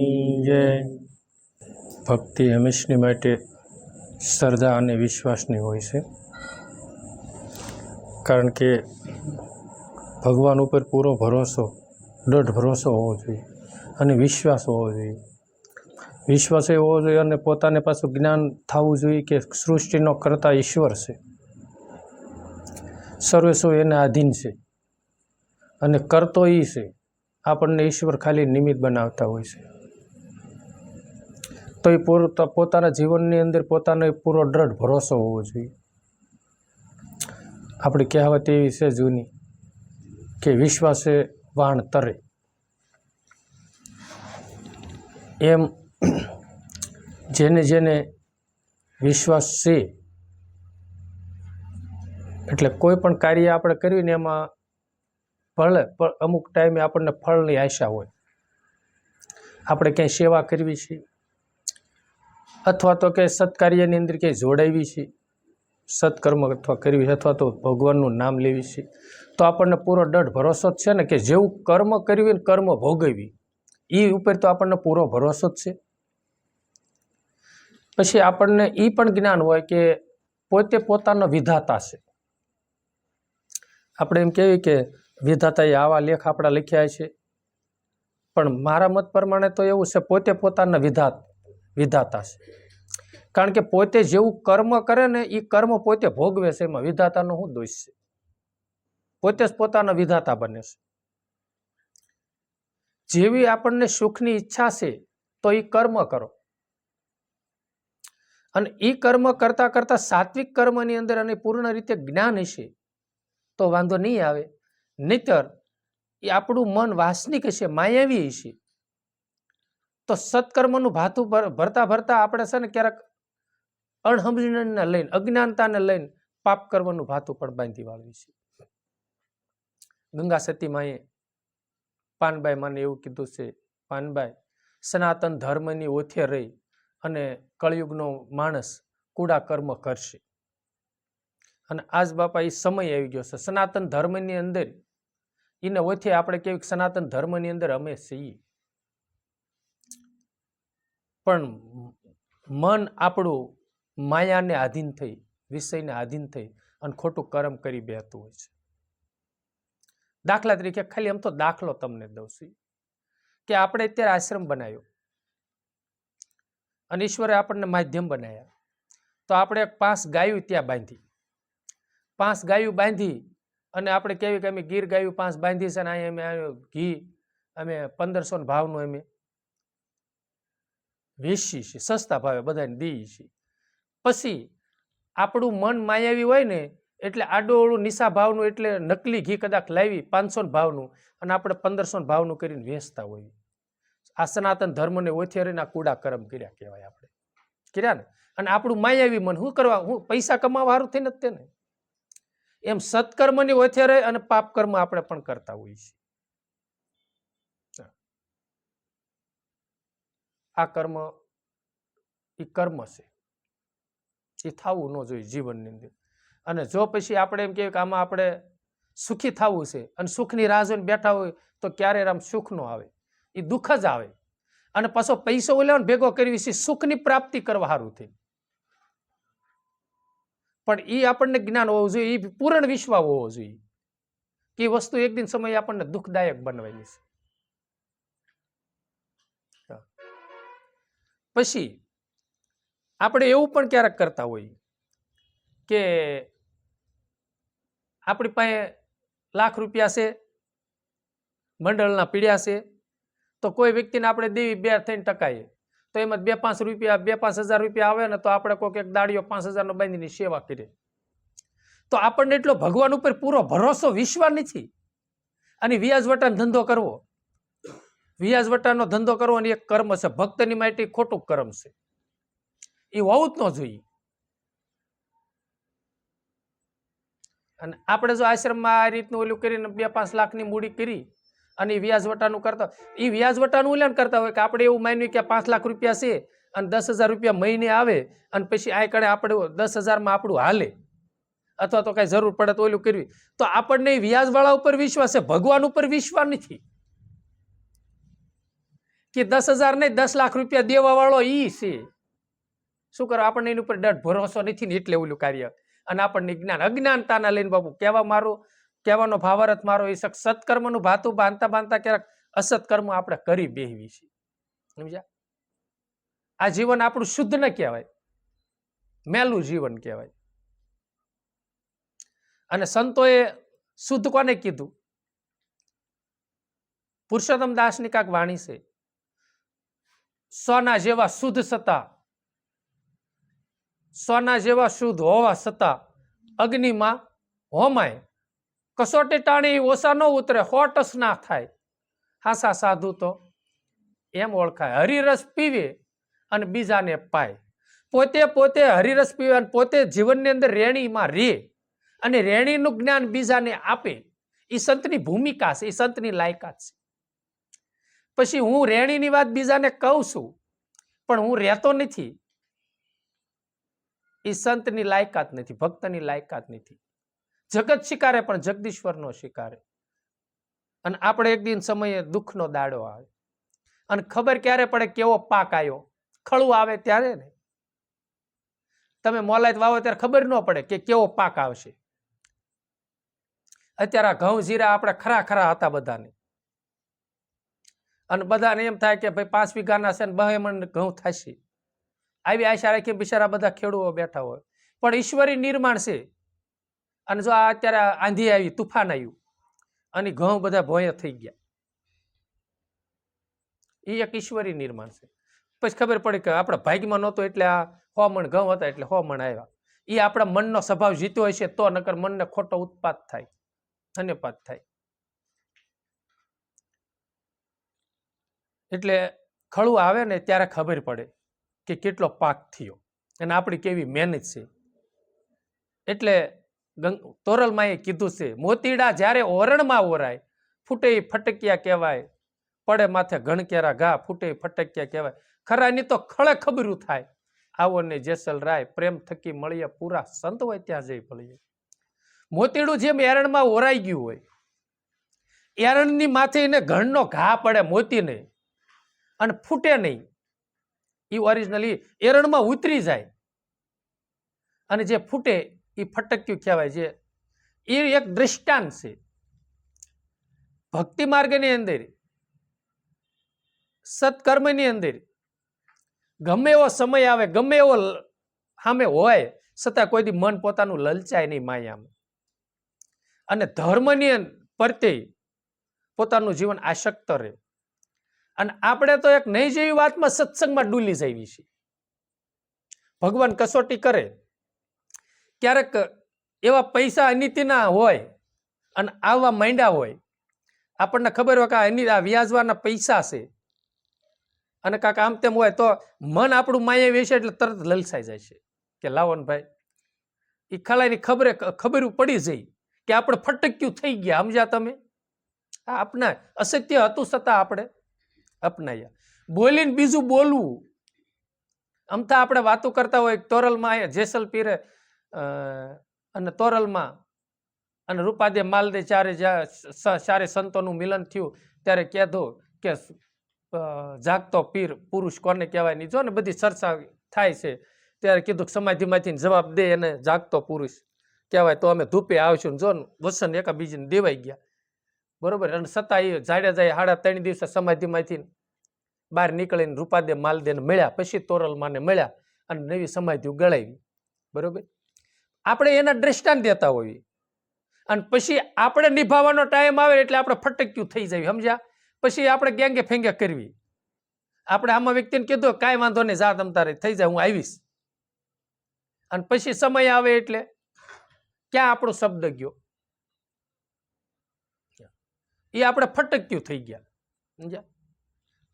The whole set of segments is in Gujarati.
જય। ભક્તિ હંમેશની માટે શ્રદ્ધા અને વિશ્વાસની હોય છે, કારણ કે ભગવાન ઉપર પૂરો ભરોસો, દૃઢ ભરોસો હોવો જોઈએ અને વિશ્વાસ હોવો જોઈએ। વિશ્વાસ એ હોવો જોઈએ અને પોતાને પાછું જ્ઞાન થવું જોઈએ કે સૃષ્ટિનો કરતા ઈશ્વર છે, સર્વેસર્વ એના આધીન છે અને કરતો એ છે। આપણને ઈશ્વર ખાલી નિમિત્ત બનાવતા હોય છે, તો એ પોતાના જીવનની અંદર પોતાનો પૂરો દૃઢ ભરોસો હોવો જોઈએ। આપણી કહેવત એવી છે જૂની કે વિશ્વાસે વાણ તરે, એમ જેને જેને વિશ્વાસ છે એટલે કોઈ પણ કાર્ય આપણે કર્યું ને એમાં ભલે અમુક ટાઈમે આપણને ફળની આશા હોય। આપણે ક્યાંય સેવા કરવી છે અથવા તો કે સત્કાર્યની અંદર ક્યાંય જોડાવી છે, સત્કર્મ અથવા કરવી અથવા તો ભગવાનનું નામ લેવી છે, તો આપણને પૂરો દૃઢ ભરોસો જ છે ને કે જેવું કર્મ કર્યું ને કર્મ ભોગવી એ ઉપર તો આપણને પૂરો ભરોસો જ છે। પછી આપણને એ પણ જ્ઞાન હોય કે પોતે પોતાનો વિધાતા છે। આપણે એમ કહેવી કે વિધાતાએ આવા લેખ આપણા લખ્યા છે, પણ મારા મત પ્રમાણે તો એવું છે પોતે પોતાના વિધાતા છે, કારણ કે પોતે જેવું કર્મ કરે ને એ કર્મ પોતે ભોગવે છે, એમાં વિધાતાનો શું દોષ છે? પોતે જ પોતાના વિધાતા બને છે। જેવી આપણને સુખની ઈચ્છા છે તો એ કર્મ કરો, અને એ કર્મ કરતા કરતા સાત્વિક કર્મની અંદર અને પૂર્ણ રીતે જ્ઞાન હશે તો વાંધો નહીં આવે, નહીતર એ આપણું મન વાસનિક હશે, માયાવી હશે, તો સત્કર્મનું ભાથું ભરતા ભરતા આપણે છે ને ક્યારેક અણસમજણને લઈને, અજ્ઞાનતાને લઈને પાપ કરવાનું ભાથું પણ બાંધી વાળવી છે। ગંગા સતી માએ પાનબાઈ માને એવું કીધું છે, પાનબાઈ સનાતન ધર્મની ઓથે રહી અને કળિયુગનો માણસ કુડા કર્મ કરશે, અને આજ બાપા એ સમય આવી ગયો છે સનાતન ધર્મની અંદર એને ઓથે આપણે કેવી સનાતન ધર્મની અંદર અમે છીએ, પણ મન આપણું માયાને આધીન થઈ, વિષયને આધીન થઈ અને ખોટું કર્મ કરી બેતું હોય છે। દાખલા તરીકે ખાલી આમ તો દાખલો તમને દઉં છું કે આપણે અત્યારે આશ્રમ બનાવ્યો અને ઈશ્વરે આપણને માધ્યમ બનાવ્યા, તો આપણે 5 ગાયું ત્યાં બાંધી, 5 ગાયું બાંધી અને આપણે કેવી કે અમે ગીર ગાયું 5 બાંધી છે, અને અહીંયા અમે ઘી અમે 1500 ભાવનું અમે વેચી છે, સસ્તા ભાવે બધાને દઈએ છીએ। પછી આપણું મન માયાવી હોય ને એટલે આડોળું નિશા ભાવનું, એટલે નકલી ઘી કદાચ લાવી 500 ભાવનું અને આપણે 1500 ભાવનું કરીને વેચતા હોઈએ। આ સનાતન ધર્મને ઓછે રહીને આ કુડા કર્મ કર્યા કહેવાય, આપણે કર્યા ને। અને આપણું માયાવી મન શું કરવા, હું પૈસા કમાવા સારું થઈને જ તેને, એમ સત્કર્મની ઓછે રહે અને પાપ કર્મ આપણે પણ કરતા હોઈએ છીએ। આ કર્મ એ કર્મ છે, એ થવું ન જોઈએ જીવનની અંદર। અને જો પછી આપણે એમ કહીએ કે આમાં આપણે સુખી થવું છે અને સુખની રાહ જોઈને બેઠા હોય તો ક્યારે આમ સુખ ન આવે, એ દુઃખ જ આવે, અને પાછો પૈસો લેવાનો ભેગો કરવી છે સુખની પ્રાપ્તિ કરવા સારું થઈ, પણ એ આપણને જ્ઞાન હોવું જોઈએ, એ પૂર્ણ વિશ્વાસ હોવો જોઈએ કે એ વસ્તુ એક દિન સમય આપણને દુઃખદાયક બનવાની છે। પછી આપણે એવું પણ ક્યારેક કરતા હોઈએ કે આપણી પાસે લાખ રૂપિયા છે, મંડળના પીડ્યા છે, તો કોઈ વ્યક્તિને આપણે દેવી 2-3% તો એમાં 2-5 રૂપિયા 2-5 હજાર રૂપિયા આવે ને તો આપણે કોઈક એક દાડીઓ 5000 નો બાંધીની સેવા કરીએ, તો આપણને એટલો ભગવાન ઉપર પૂરો ભરોસો વિશ્વાસ નથી, અને વ્યાજવટાનો ધંધો કરવો, વ્યાજવટાનો ધંધો કરવો એ એક કર્મ છે, ભક્તની માટે ખોટું કર્મ છે, એ હોવું જ ન જોઈએ। અને આપણે જો આશ્રમમાં આ રીતનું ઓલું કરીને 2-5 લાખની મૂડી કરી અને વ્યાજવટાનું કરતા, એ વ્યાજવટાનું ઉલ્લેન કરતા હોય કે આપણે એવું માન્યું કે 5 લાખ રૂપિયા છે અને 10,000 રૂપિયા મહિને આવે અને પછી આ કડે આપણે 10,000માં આપણું હાલે, અથવા તો કઈ જરૂર પડે તો ઓલું કરવી, તો આપણને વ્યાજવાળા ઉપર વિશ્વાસ છે, ભગવાન ઉપર વિશ્વાસ નથી કે 10,000 નહીં 10 લાખ રૂપિયા દેવા વાળો ઈ છે. શું કરો? આપણને એની ઉપર ડર ભરોસો નથી ને એટલે ઓલું કાર્ય. અને આપણને જ્ઞાન અજ્ઞાનતાના લઈને બાપુ કહેવાનો ભાવાર્થ મારો એ સત્કર્મનું ભાતું બાંધતા બાંધતા ક્યારેક અસત્કર્મ આપણે કરી બેહવી છે. સમજ્યા? આ જીવન આપણું શુદ્ધ ન કહેવાય, મેલું જીવન કહેવાય. અને સંતોએ શુદ્ધ કોને કીધું? પુરુષોત્તમ દાસની કાંક વાણી છે, સોના જેવા શુદ્ધ સતા, સોના જેવા શુદ્ધ હોવા છતાં અગ્નિમાં હોમાય, કસોટી ટાણી ઓછા ન ઉતરે, હોટસ ના થાય. હાસા સાધુ તો એમ ઓળખાય, હરિરસ પીવે અને બીજાને પાય. પોતે હરિરસ પીવે અને પોતે જીવનની અંદર રેણીમાં રે અને રેણીનું જ્ઞાન બીજાને આપે. એ સંતની ભૂમિકા છે, એ સંતની લાયકાત છે. પછી હું રેણીની વાત બીજાને કહું છું પણ હું રહેતો નથી, એ સંતની લાયકાત નથી, ભક્તની લાયકાત નથી. જગત શિકારે પણ જગદીશ્વર નો શિકારે. અને આપણે એક દિન સમયે દુઃખનો દાડો આવે અને ખબર ક્યારે પડે કેવો પાક આવ્યો? ખળું આવે ત્યારે ને. તમે મોલાયત વાવો ત્યારે ખબર ન પડે કે કેવો પાક આવશે. અત્યારે આ ઘઉં જીરા આપણે ખરા ખરા હતા બધાને, અને બધાને એમ થાય કે ભાઈ 5 વીઘાના છે ને 2 મણ ઘઉં થશે. આવી આશા રાખી બિચારા બધા ખેડૂતો બેઠા હોય. પણ ઈશ્વરી નિર્માણ છે. અને જો આ અત્યારે આંધી આવી, તુફાન આવ્યું અને ઘઉં બધા ભોંય થઈ ગયા, એ એક ઈશ્વરી નિર્માણ છે. પછી ખબર પડી કે આપણા ભાગ્યમાં નહોતો એટલે આ 100 મણ ઘઉં હતા એટલે 100 મણ આવ્યા. એ આપણા મનનો સ્વભાવ જીત્યો હશે તો, નકર મનને ખોટો ઉત્પાદ થાય, ધન્યપાત થાય. એટલે ખળું આવે ને ત્યારે ખબર પડે કે કેટલો પાક થયો અને આપણી કેવી મહેનત છે. એટલે તોરલમાએ કીધું છે, મોતીડા જ્યારે ઓરણમાં ઓરાય, ફૂટે ફટકિયા કહેવાય, પડે માથે ઘણકેરા ઘા, ફૂટે ફટકિયા કહેવાય. ખરાની તો ખળે ખબરું થાય, આવો ને જેસલ રાય, પ્રેમ થકી મળીએ પૂરા, સંત હોય ત્યાં જઈ ભળીએ. મોતીડું જેમ એરણમાં ઓરાઈ ગયું હોય, એરણની માથે એને ઘણનો ઘા પડે મોતીને અને ફૂટે નહીં, એ ઓરિજિનલી એરણમાં ઉતરી જાય અને જે ફૂટે એ ફટક્યું કહેવાય. જે એ એક દ્રષ્ટાંત છે. ભક્તિ માર્ગની અંદર, સત્કર્મની અંદર ગમે એવો સમય આવે, ગમે એવો સામે હોય, છતાં કોઈ દી મન પોતાનું લલચાય નહીં માયામાં. અને ધર્મની પ્રત્યે પોતાનું જીવન આસક્ત રહે. અને આપણે તો એક નહીં જેવી વાતમાં સત્સંગમાં ડૂલી જઈએ છીએ. ભગવાન કસોટી કરે. ક્યારેક એવા પૈસા અનિતિના હોય અને આવવા માંડ્યા હોય, આપણને ખબર હોય કે આ વ્યાજવાના પૈસા છે અને કાંક આમ તેમ હોય, તો મન આપણું માયા વેચે એટલે તરત લલસાઈ જાય છે કે લાવો ને ભાઈ. એ ખલાઈની ખબર પડી જઈ કે આપણે ફટક્યું થઈ ગયા. સમજ્યા તમે? આપના અસત્ય હતું છતાં આપણે અપનાયા. બોલીને બીજું બોલવું. અમથા આપણે વાતો કરતા હોય, તોરલમાં જેસલ પીરે અને તોરલમાં અને રૂપાદે માલદે ચારે સંતોનું મિલન થયું ત્યારે કહેતો કે જાગતો પીર પુરુષ કોને કહેવાય નહીં. જો ને બધી ચર્ચા થાય છે ત્યારે કીધું સમાધિમાંથી જવાબ દે એને જાગતો પુરુષ કહેવાય. તો અમે ધૂપે આવશું. જો ને વસન એકાબીજીને દેવાઈ ગયા, બરોબર. અને છતાં એ જાડ્યા જાય 3.5 દિવસે સમાધિમાંથી બહાર નીકળીને રૂપાદે માલદેને મળ્યા, પછી તોરલમાને મળ્યા અને નવી સમાધિ ગળાવી, બરોબર. આપણે એના દ્રષ્ટાંત દેતા હોઈએ અને પછી આપણે નિભાવવાનો ટાઈમ આવે એટલે આપણે ફટક્યું થઈ જાય. સમજ્યા? પછી આપણે ગેંગે ફેંગે કરવી. આપણે આમાં વ્યક્તિને કીધું કાંઈ વાંધો નહીં, જા તમ તારે થઈ જાય, હું આવીશ. અને પછી સમય આવે એટલે ક્યાં આપણો શબ્દ ગયો? એ આપણે ફટક્યું થઈ ગયા. સમજ્યા?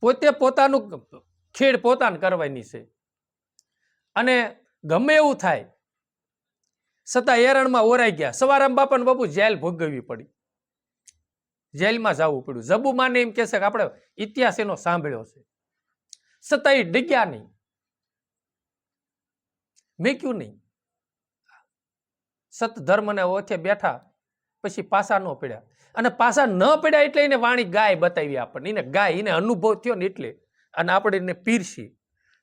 પોતે પોતાનું ખેડ પોતાને કરવાની છે. અને ગમે એવું થાય છતાં એરણમાં ઓરાઈ ગયા. સવારામ બાપાને બાપુ જેલ ભોગવવી પડી, જેલમાં જવું પડ્યું. જબુમાને એમ કહેશે કે આપણે ઇતિહાસ એનો સાંભળ્યો છે, છતાં એ ડગ્યા નહીં, મેક્યું નહીં. સત ધર્મને ઓથે બેઠા, પછી પાસા ન પડ્યા. અને પાસા ન પડ્યા એટલે એને વાણી ગાય બતાવી આપણને. એને ગાય, એને અનુભવ થયો ને એટલે અને આપણે એને પીરસી.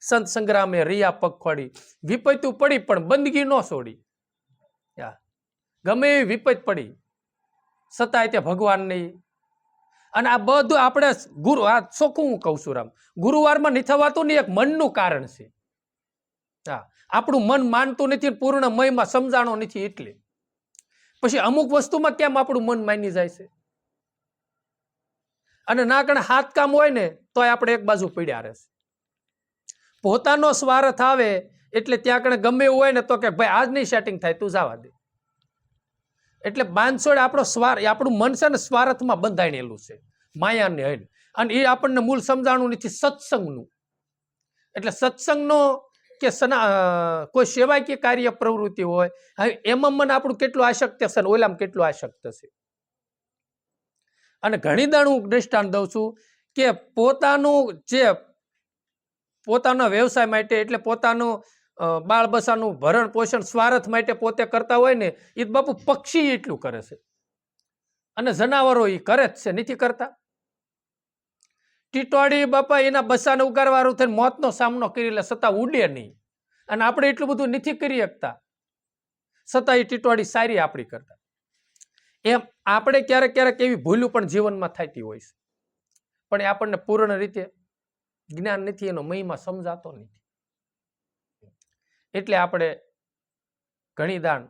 સંત સંગ્રામે રિયા પગખોડી, વિપત્યું પડી પણ બંદગી ન છોડી. ગમે એવી વિપત પડી છતાંય તે ભગવાન નહીં. અને આ બધું આપણે ગુરુ, આ ચોખ્ખું હું કહું છું રામ, ગુરુવારમાં નહીં થવાતું ને એક મનનું કારણ છે. હા, આપણું મન માનતું નથી, પૂર્ણ મયમાં સમજાણો નથી એટલે. પછી અમુક વસ્તુમાં કેમ આપણું મન માની જાય છે? અને ના કણે હાથ કામ હોય ને તો આપણે એક બાજુ પીડ્યા રહેશે. પોતાનો સ્વાર્થ આવે એટલે ત્યાં કણે ગમે એવું હોય ને તો કે ભાઈ આજ નહીં સેટિંગ થાય, તું જવા દે. એટલે બાંધછોડ આપણો આપણું મન છે ને સ્વાર્થમાં બંધાયેલું છે, માયાને હૈન. અને એ આપણને મૂળ સમજાણું નથી સત્સંગનું. એટલે સત્સંગનો કે કોઈ સેવાકીય કાર્ય પ્રવૃત્તિ હોય, હવે એમાં મને આપણું કેટલું આસક્ત છે ને ઓલામાં કેટલું આસક્ત છે. અને ઘણી દાણ હું દ્રષ્ટાંત દઉં છું કે પોતાના વ્યવસાય માટે એટલે પોતાનું બાળ બસાનું ભરણ પોષણ સ્વાર્થ માટે પોતે કરતા હોય ને, એ બાપુ પક્ષી એટલું કરે છે અને જનાવરો એ કરે જ છે, નથી કરતા. ટીટોડી બાપા એના બસાને ઉગારવાળું થઈને મોતનો સામનો કરી લે છતાં ઉડે નહીં. અને આપણે એટલું બધું નથી કરી શકતા છતાં એ ટીટોડી સારી આપણી કરતા. એમ આપણે ક્યારેક ક્યારેક એવી ભૂલું પણ જીવનમાં થતી હોય છે, પણ એ આપણને પૂર્ણ રીતે જ્ઞાન નથી, એનો મહિમા સમજાતો નથી. એટલે આપણે ઘણી દાણ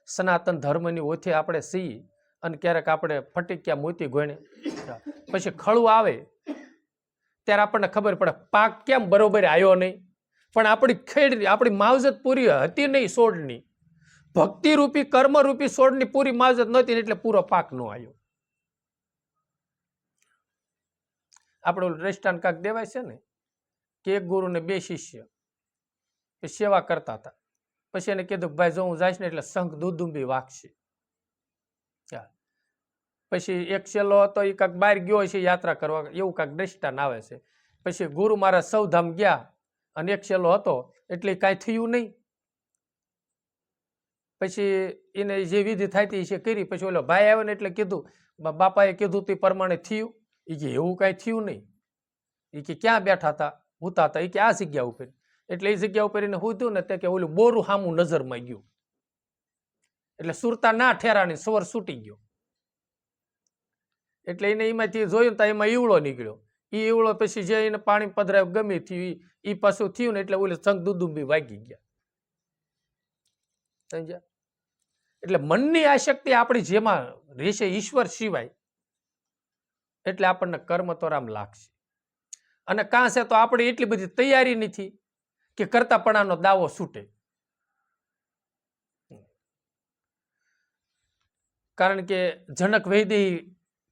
સનાતન ધર્મની ઓથી આપણે સી અને ક્યારેક આપણે ફટીક્યા મોતી ગોણે પછી ખળું આવે ત્યારે આપણને ખબર પડે પાક કેમ બરોબર આવ્યો નહીં. પણ આપણી ખેડ, આપણી માવજત પૂરી હતી નહીં છોડની, ભક્તિરૂપી કર્મરૂપી છોડની પૂરી માવજત નહોતી એટલે પૂરો પાક ન આવ્યો. આપણું દ્રષ્ટાંત કાક દેવાય છે ને કે એક ગુરુને 2 શિષ્ય સેવા કરતા હતા. પછી એને કીધું કે ભાઈ જો હું જઈશ ને એટલે શંખ દુદુંબી વાગશે. પછી એક છેલ્લો હતો એ કાંક બહાર ગયો છે યાત્રા કરવા, એવું કાંક દ્રષ્ટાંત આવે છે. પછી ગુરુ મહારાજ સૌધામ ગયા અને એક છેલ્લો હતો એટલે કાંઈ થયું નહીં. પછી એને જે વિધિ થાય છે કરી. પછી ઓલો ભાઈ આવ્યો ને એટલે કીધું બાપાએ કીધું તે પ્રમાણે થયું. એ કે એવું કાંઈ થયું નહીં. એ કે ક્યાં બેઠા હતા, હુતા હતા? એ કે આ જગ્યા ઉપર. એટલે એ જગ્યા ઉપર એને હુતું ને તે કે ઓલું બોરું સામું નજરમાં ગયું એટલે સુરતા ના ઠેરાની સ્વર છૂટી ગયો. એટલે એને એમાંથી જોયું તો એમાં ઈવળો નીકળ્યો. એ ઈવળો પછી જે એને પાણી પધરાયું ગમે થયું એ પાછું થયું ને એટલે ઓલી શંખ દુદુંબી વાગી ગયા. સમજ્યા? એટલે મનની આસક્તિ આપણી જેમાં રહેશે ઈશ્વર સિવાય એટલે આપણને કર્મ તો રામ લાગશે. અને કાં છે તો આપણે એટલી બધી તૈયારી નથી કે કરતાપણાનો દાવો છૂટે. કારણ કે જનક વૈદેહી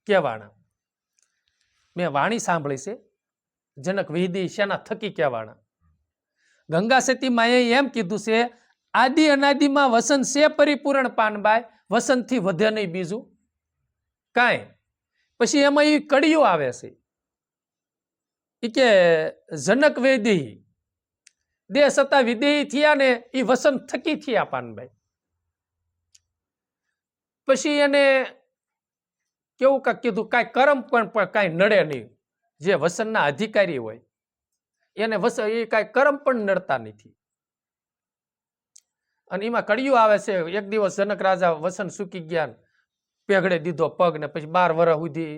કહેવાના, મેં વાણી સાંભળી છે. જનક વૈદેહી શેના થકી કહેવાના? ગંગા સતી માએ એમ કીધું છે, આદિ અનાદિમાં વસંત છે પરિપૂર્ણ પાનબાઈ, વસંતથી વધે નહીં બીજું કાંઈ. પછી એમાં એ કડીઓ આવે છે એ કે જનક વૈદેહી દેહ સતા વિદેહી થયા ને એ વસંત થકી થયા પાનભાઈ. પછી એને કેવું કાંક કીધું કાંઈ કરમ પણ કાંઈ નડે નહીં. જે વસનના અધિકારી હોય એને એ કાંઈ કરમ પણ નડતા નથી. અને એમાં કડિયું આવે છે. એક દિવસ જનક રાજા વસન સૂકી ગયા, પેગડે દીધો પગ ને પછી 12 વર્ષ સુધી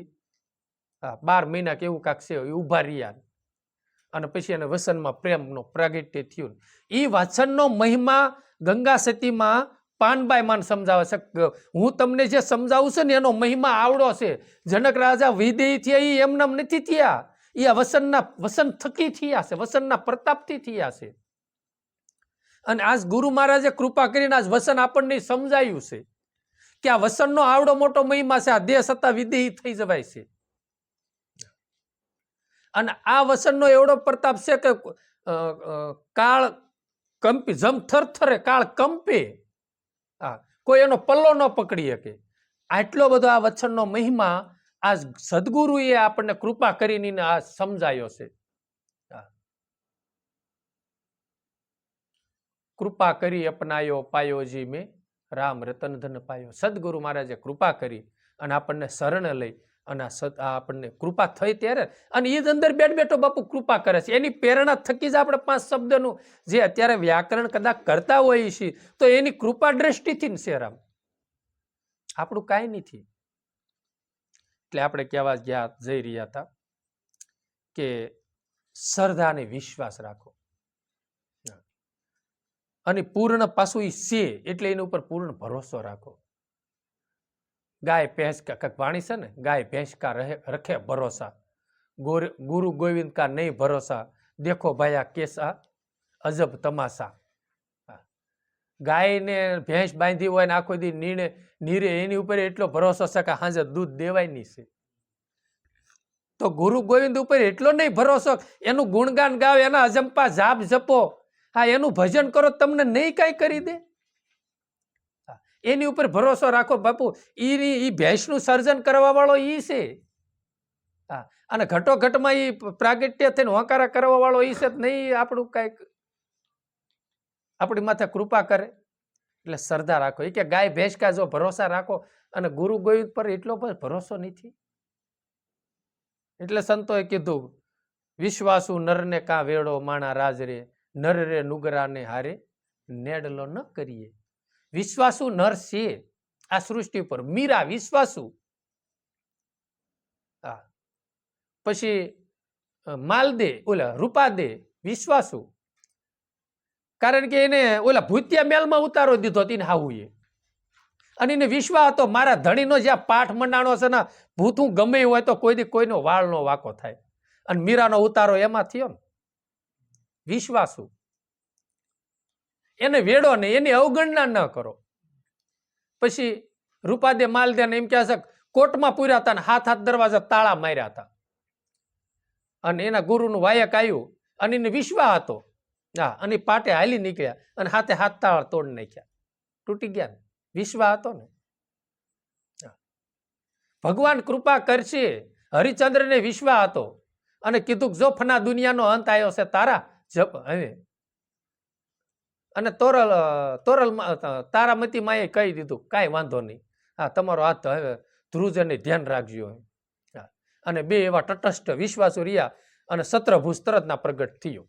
12 મહિના કે એવું કાંક છે એ ઉભા રહ્યા. અને પછી એને વસનમાં પ્રેમનો પ્રાગટ્ય થયું. એ વસનનો મહિમા ગંગા સતીમાં પાનબાઈ માન સમજાવે છે. હું તમને જે સમજાવું છું ને એનો મહિમા આવડો છે. જનક રાજા વિદેહી થયા એ એમનામ નથી થયા, એ વસન થકી થયા છે, વસનના પ્રતાપથી થયા છે. અને આજ ગુરુ મહારાજે કૃપા કરીને આજ વસન આપણને સમજાયું છે કે આ વસનનો આવડો મોટો મહિમા છે. આ દેહ સત્તા વિદેહી થઈ જવાય છે. અને આ વસનનો એવડો પ્રતાપ છે કે કાળ કંપી, જમ થરથરે કાળ કંપે, કોઈ એનો પલ્લો ન પકડી શકે. આટલો બધો આ વચનનો મહિમા આ સદગુરુએ આપણને કૃપા કરીને આ સમજાયો છે. કૃપા કરી અપનાયો પાયો જી મેં રામ રતન ધન પાયો. સદગુરુ મહારાજે કૃપા કરી અને આપણને શરણ લઈ અને આ આપણને કૃપા થઈ ત્યારે, અને એ જ અંદર બેઠો બાપુ કૃપા કરે છે. એની પ્રેરણા થકી જ આપણે 5 શબ્દનું જે અત્યારે વ્યાકરણ કદાચ કરતા હોઈએ છીએ તો એની કૃપા દ્રષ્ટિથી ને છે રામ, આપણું કાંઈ નથી. એટલે આપણે કહેવા જઈ રહ્યા હતા કે શ્રદ્ધા અને વિશ્વાસ રાખો, અને પૂર્ણ પાછું એ છે એટલે એની ઉપર પૂર્ણ ભરોસો રાખો. ગાય ભેંસ કા વાણી છે ને, ગાય ભેંસ કા રખે ભરોસા, ગુરુ ગોવિંદ કા નહીં ભરોસા, દેખો ભાયા કેસા અજબ તમાશા. ગાય ને ભેંસ બાંધી હોય ને આખો દી નીરે એની ઉપર એટલો ભરોસો છે કે હાજે દૂધ દેવાય નહીં છે. તો ગુરુ ગોવિંદ ઉપર એટલો નહીં ભરોસો, એનું ગુણગાન ગાવ, એના અજંપા જાપ જપો, હા એનું ભજન કરો, તમને નહીં કાંઈ કરી દે. એની ઉપર ભરોસો રાખો બાપુ. ઈ ભેંસનું સર્જન કરવા વાળો ઈ છે. હા, અને ઘટોઘટમાં ઈ પ્રાગટ્ય થઈને હોંકારા કરવા વાળો ઈ છે. નહીં આપણું કાંઈક આપણી માથે કૃપા કરે. એટલે શ્રદ્ધા રાખો. એ કે ગાય ભેંસ કા જો ભરોસા રાખો, અને ગુરુ ગોવિંદ પર એટલો ભરોસો નથી. એટલે સંતોએ કીધું વિશ્વાસુ નરને કા વેડો માણા રાજ રે, નર રે નુગરાને હારે નેડલો ન કરીએ. વિશ્વાસુ નર છે આ સૃષ્ટિ ઉપર. મીરા વિશ્વાસુ. હા, પછી માલદે ઓલા રૂપાદે વિશ્વાસુ, કારણ કે એને ઓલા ભૂતિયા મેલમાં ઉતારો દીધો તેને હાહુએ, અને એને વિશ્વાસ હતો મારા ધણીનો જ્યાં પાઠ મંડાણો છે ને, ભૂતું ગમે હોય તો કોઈ દી કોઈનો વાળનો વાકો થાય. અને મીરાનો ઉતારો એમાં થયો ને. વિશ્વાસુ. એને વેડો ને એની અવગણના ન કરો. પછી રૂપાદે માલદે એમ કહે છે કોર્ટમાં પૂર્યા હતા ને હાથ દરવાજા તાળા માર્યા હતા, અને એના ગુરુનું વાયક આવ્યું અને એને વિશ્વાસ હતો. હા, અને પાટે હાલી નીકળ્યા અને હાથ તાળા તોડ નાખ્યા, તૂટી ગયા ને. વિશ્વાસ હતો ને. ભગવાન કૃપા કરશે. હરિચંદ્રને વિશ્વાસ હતો અને કીધું જો ફના દુનિયાનો અંત આવ્યો છે તારા જપ હવે. અને તોરલ તારામતી માએ કહી દીધું કાંઈ વાંધો નહીં, હા તમારો હાથ હવે ધ્રુજને ધ્યાન રાખજો. અને બે એવા તટસ્થ વિશ્વાસુ રહ્યા અને સત્રભુજ તરતના પ્રગટ થયો.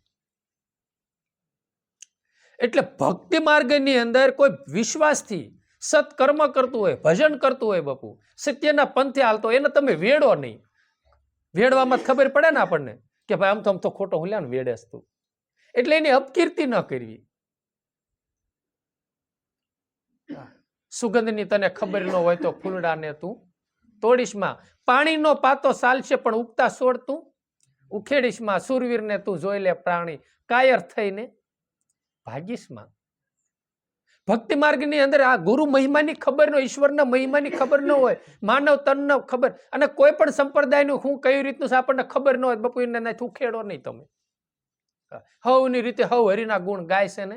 એટલે ભક્તિ માર્ગની અંદર કોઈ વિશ્વાસથી સત્કર્મ કરતું હોય, ભજન કરતું હોય બાપુ, સત્યના પંથે હાલતો, એને તમે વેડો નહીં. વેડવામાં ખબર પડે ને આપણને કે ભાઈ આમ તો ખોટો હું લ્યા ને વેડેસ તું, એટલે એની અપકીર્તિ ન કરવી. સુગંધની તને ખબર ન હોય તો ફૂલડાને તું તોડીશમાં, પાણીનો પાતો ચાલશે પણ ઉગતા છોડ તું ઉખેડીશમાં, સુરવીરને તું જોઈ લે પ્રાણી કાયર થઈને ભાગીશમાં. ભક્તિ માર્ગની અંદર આ ગુરુ મહિમાની ખબર ન હોય, ઈશ્વરના મહિમાની ખબર ન હોય, માનવ તનનો ખબર, અને કોઈ પણ સંપ્રદાયનું હું કઈ રીતનું આપણને ખબર ન હોય બાપુ, એને ઉખેડો નહીં તમે. હવની રીતે હવ હરિના ગુણ ગાય છે ને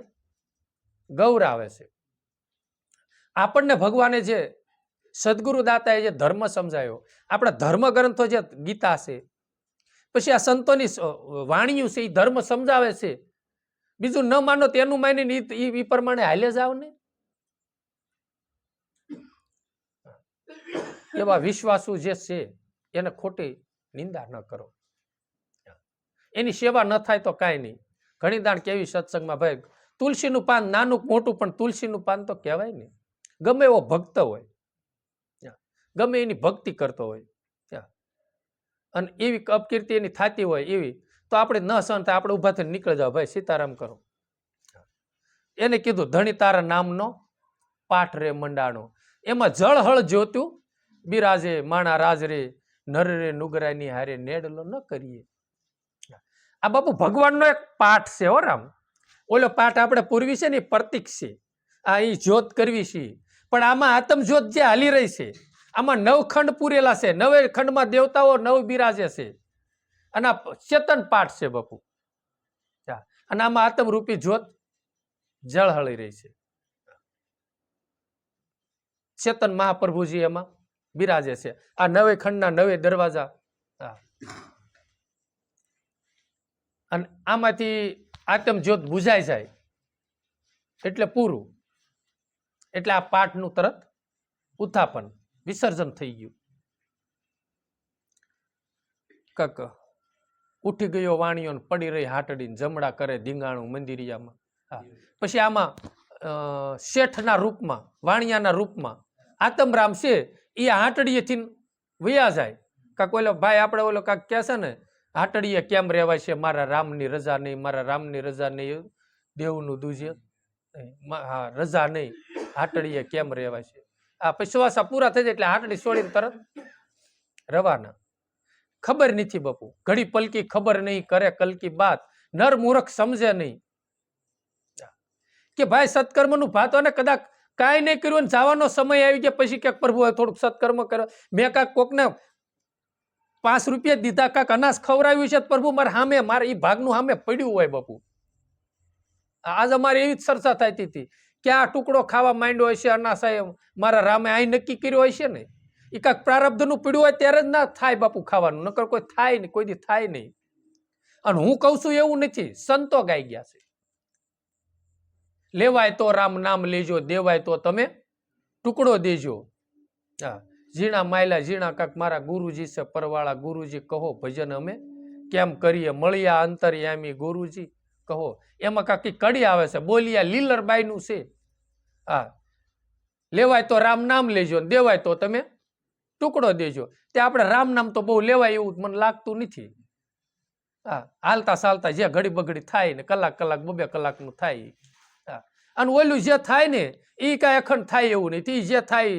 ગૌરાવે છે. આપણને ભગવાને જે સદગુરુ દાતાએ જે ધર્મ સમજાયો, આપણા ધર્મ ગ્રંથો જે ગીતા છે, પછી આ સંતોની વાણીઓ છે એ ધર્મ સમજાવે છે. બીજું ન માનો તેનું માની એ પ્રમાણે હાલે જાવ ને. એવા વિશ્વાસુ જે છે એને ખોટી નિંદા ન કરો. એની સેવા ન થાય તો કાંઈ નહીં. ઘણી દાણ કેવી સત્સંગમાં ભાઈ તુલસીનું પાન નાનું મોટું પણ તુલસીનું પાન તો કહેવાય ને. ગમે એવો ભક્ત હોય, ગમે એની ભક્તિ કરતો હોય, અને એવી અપકીર્તિ એની થતી હોય એવી, તો આપણે ન સહન થાય, આપણે ઉભા થઈને નીકળી જાવ ભાઈ સીતારામ કરો. એને કીધું ધણી તારા નામનો પાઠ રે મંડાણો, એમાં જળહળ જોતું બિરાજે માણા રાજ રે, નર રે નુગરાની હારે નેડલો ન કરીએ. આ બાપુ ભગવાનનો એક પાઠ છે હો રામ. ઓલો પાઠ આપણે પૂર્વી છે ને પ્રતીક છે, આ એ જ્યોત કરવી છે, પણ આમાં આત્મ જ્યોત જે હાલી રહી છે, આમાં 9 ખંડ પૂરેલા છે, 9 ખંડમાં દેવતાઓ 9 બિરાજે છે, અને આ ચેતન પાઠ છે બાપુ. અને આમાં આત્મરૂપી જ્યોત જળહળી રહી છે. ચેતન મહાપ્રભુજી એમાં બિરાજે છે. આ 9 ખંડના 9 દરવાજા, અને આમાંથી આત્મ જ્યોત બુઝાઈ જાય એટલે પૂરું. એટલે આ પાઠનું તરત ઉત્થાપન વિસર્જન થઈ ગયું. કક ઉઠી ગયો વાણિયો ને પડી રહી હાટડીને જમણા કરે ધીંગાણું મંદિરિયામાં. હા, પછી આમાં શેઠના રૂપમાં વાણિયાના રૂપમાં આતમરામ છે એ હાટડીએથી વયા જાય. કાંક ઓલો ભાઈ આપણે ઓલો કાંક કહે છે ને હાટડીએ કેમ રહેવાય છે, મારા રામની રજા નહીં, મારા રામની રજા નહીં, દેવનું દૂજે હા રજા નહીં, હાટડીએ કેમ રહેવાય છે. આ પછી શ્વાસા પૂરા થઈ જાય એટલે હાટડી છોડીને તરત રવાના. ખબર નથી બાપુ, ઘડી પલકી ખબર નહીં, કરે કલકી બાત, નર મૂર્ખ સમજે નહીં કે ભાઈ સત્કર્મનું ભાતો ને કદાચ કાંઈ નહીં કર્યું ને જવાનો સમય આવી ગયા પછી ક્યાંક પ્રભુ થોડુંક સત્કર્મ કરે, મેં કાંક કોકને 5 રૂપિયા દીધા, કાંક અનાજ ખવડાવ્યું છે પ્રભુ મારે સામે મારે એ ભાગનું સામે પડ્યું હોય બાપુ. આજ અમારે એવી જ ચર્ચા થતી હતી કે આ ટુકડો ખાવા માંડ્યો હશે અનાજ મારા રામે અહીં નક્કી કર્યો હશે ને, એ કાંક પ્રારબ્ધનું પીડ્યું હોય ત્યારે જ ના થાય બાપુ ખાવાનું, નકર કોઈ થાય નહીં, કોઈ દી થાય નહીં. અને હું કઉ છું એવું નથી, સંતો ગાઈ ગયા છે. લેવાય તો રામ નામ લેજો, દેવાય તો તમે ટુકડો દેજો. હા, ઝીણા માયલા ઝીણા કાક મારા ગુરુજી છે પરવાળા, ગુરુજી કહો ભજન અમે કેમ કરીએ, મળ્યા અંતર્યામી ગુરુજી કહો. એમાં કાકી કડી આવે છે, બોલિયા લીલરબાઈ નું છે. હા, લેવાય તો રામ નામ લેજો, દેવાય તો તમે ટુકડો દેજો. તે આપણે રામ નામ તો બહુ લેવાય એવું મને લાગતું નથી. હા, હાલતા ચાલતા જે ઘડી બગડી થાય ને કલાક 2 કલાકનું થાય. હા, અને ઓલું જે થાય ને એ કાંઈ અખંડ થાય એવું નથી. જે થાય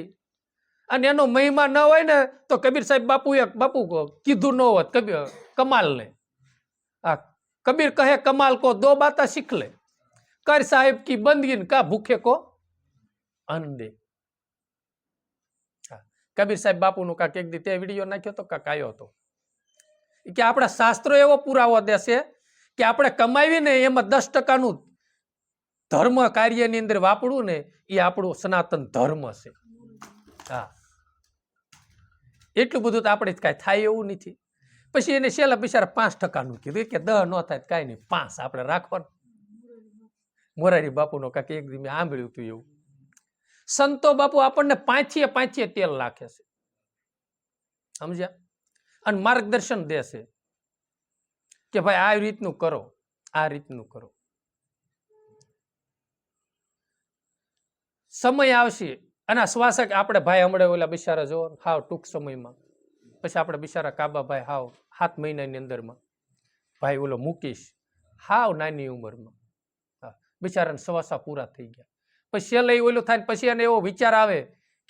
અને એનો મહિમા ન હોય ને તો કબીર સાહેબ બાપુ કીધું ન હોત કમાલ ને. હા, કબીર કહે કમાલ કો 2 બાતા શીખ લે, કર સાહેબ કી બંદગી કા ભૂખે કો અન્ન દે. કબીર સાહેબ બાપુનું કાંક એક દી તે વિડીયો નાખ્યો તો કાંક આવ્યો હતો કે આપણા શાસ્ત્રો એવો પુરાવો દેશે કે આપણે કમાવીને એમાં 10% ધર્મ કાર્યની અંદર વાપરવું ને એ આપણું સનાતન ધર્મ છે. હા, એટલું બધું તો આપણે કાંઈ થાય એવું નથી. પછી એને છેલ્લા બિચારા 5% કીધું કે 10 ન થાય કાંઈ નહીં, 5 આપણે રાખવાનું. મોરારી બાપુનો કાંક એક દી મેં સાંભળ્યું હતું એવું. સંતો બાપુ આપણને પાંચીએ તેલ નાખે છે, સમજ્યા, અને માર્ગદર્શન દેશે કે ભાઈ આ રીતનું કરો, આ રીતનું કરો. સમય આવશે અને આ શ્વાસક આપણે ભાઈ હમણાં ઓલા બિચારા જો હાવ ટૂંક સમયમાં, પછી આપણે બિચારા કાબાભાઈ હાવ 7 મહિનાની અંદરમાં, ભાઈ ઓલો મુકેશ હાવ નાની ઉંમરમાં, બિચારાને શ્વાસા પૂરા થઈ ગયા. પછી લઈ ઓલું થાય, પછી એને એવો વિચાર આવે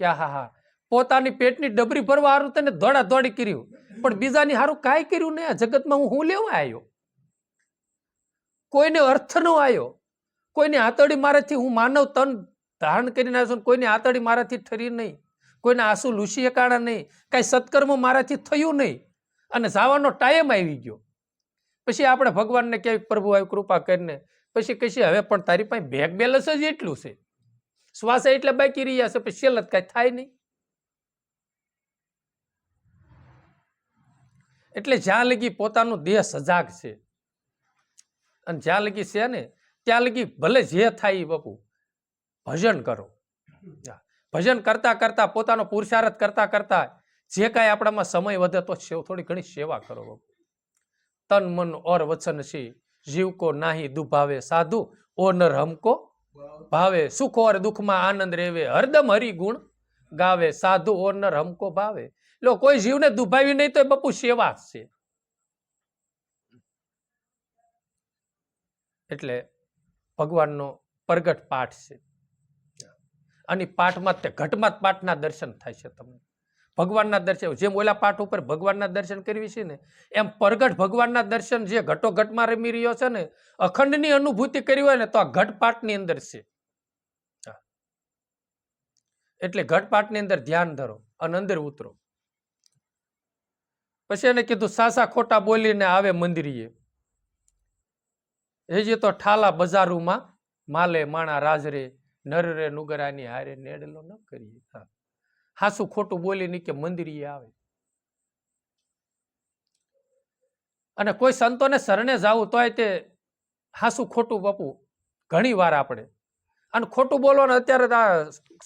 કે હા પોતાની પેટની ડબરી ભરવા હારું તને દોડા દોડી કર્યું, પણ બીજાની હારું કાંઈ કર્યું ને આ જગતમાં હું લેવા આવ્યો, કોઈને અર્થ નો આવ્યો, કોઈને આતડી મારાથી હું માનવ તન ધારણ કરીને આવ્યો છું, કોઈને આતડી મારાથી ઠરી નહીં, કોઈને આંસુ લૂસી કાણા નહીં, કાંઈ સત્કર્મ મારાથી થયું નહીં, અને જવાનો ટાઈમ આવી ગયો. પછી આપણે ભગવાનને ક્યાંય પ્રભુ આવી કૃપા કરીને પછી કહીએ હવે પણ તારી પાસે બેક બેલેન્સ જ એટલું છે, શ્વાસ એટલે બાકી રહ્યા છે, પછી છેલ્લે કાંઈ થાય નહીં. એટલે જ્યાં લગી પોતાનું દેહ સજાગ છે અને જ્યાં લગી છે ને ત્યાં લગી ભલે જે થાય બાપુ ભજન કરો. ભજન કરતા કરતા પોતાનો પુરુષાર્થ કરતા કરતા જે કાંઈ આપણામાં સમય વધે તો થોડી ઘણી સેવા કરો બાપુ. તન મન ઓર વચન છે જીવ કો નાહી દુભાવે, સાધુ ઓ નર હમકો ભાવે, સુખ ઓર દુઃખમાં આનંદ રેવે, હરદમ હરિ ગુણ ગાવે, સાધુ ઓ નર હમકો ભાવે. લો કોઈ જીવને દુભાવી નહીં તો એ બાપુ સેવા છે. એટલે ભગવાનનો પ્રગટ પાઠ છે અને પાઠમાં તે ઘટમાં પાઠના દર્શન થાય છે. તમને ભગવાનના દર્શન જેમ ઓલા પાઠ ઉપર ભગવાનના દર્શન કરવી છે ને એમ પ્રગટ ભગવાનના દર્શન જે ઘટો ઘટમાં રમી રહ્યો છે ને અખંડની અનુભૂતિ કરી હોય ને તો આ ઘટપાઠની અંદર છે. એટલે ઘટપાઠની અંદર ધ્યાન ધરો અને અંદર ઉતરો. પછી એને કીધું સાસા ખોટા બોલીને આવે મંદિરીએ, એ જે તો ઠાલા બજારુમાં માલે માણા રાજરે, નર રે નુગરાની હારે નેડલો ન કરીએ. હાસું ખોટું બોલી ની કે મંદિરીએ આવે. અને કોઈ સંતોને શરણે જાવું તોય તે હાસું ખોટું બાપુ ઘણી વાર આપણે, અને ખોટું બોલવાનું અત્યારે આ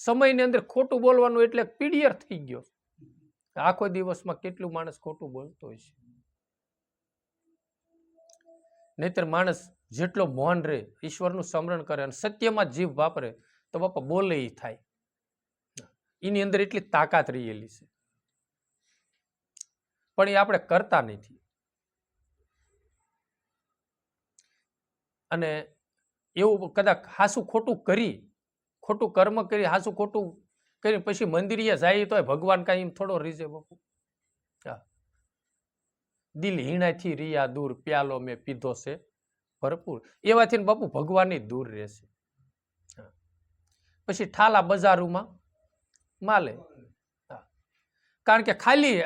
સમયની અંદર ખોટું બોલવાનું એટલે પીડિયર થઈ ગયો. આખો દિવસમાં કેટલું માણસ ખોટું બોલતો હોય છે. નહીતર માણસ જેટલો મૌન રહે, ઈશ્વરનું સ્મરણ કરે અને સત્યમાં જીભ વાપરે તો બાપા બોલે ઈ થાય. એની અંદર એટલી તાકાત રહેલી છે, પણ એ આપણે કરતા નથી. અને એવું કદાચ હાસું ખોટું કરી, ખોટું કર્મ કરી, હાસું ખોટું કરી પછી મંદિરે જાય તો ભગવાન કાંઈ એમ થોડો રીઝે બાપુ. દિલ હીણાથી રિયા દૂર, પ્યાલો મેં પીધો છે ભરપૂર. એવાથી બાપુ ભગવાનની દૂર રહેશે. પછી ઠાલા બજારોમાં માલે. કારણ કે ખાલી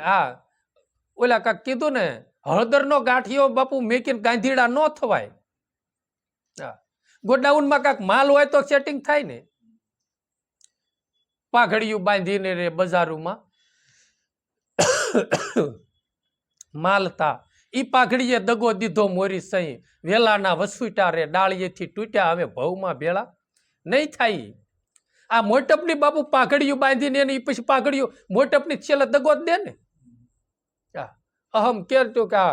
ઓલા કાક કીધું ને, હળદરનો ગાંઠિયો બાપુ મેકીને ગાંધીડા ન થવાય. ગોડાઉનમાં કાંક માલ હોય તો સેટિંગ થાય ને. પાઘડિયું બાંધીને રે બજારોમાં માલતા, ઈ પાઘડીએ દગો દીધો મોરી સહી, વેલાના વસુટા રે ડાળીએથી તૂટ્યા, હવે ભવમાં ભેળા નહીં થાય. આ મોટપની બાપુ પાઘડિયું બાંધીને એ પછી પાઘડિયું મોટપની છેલ્લે દગો જ દે ને. અહમ કેરતું કે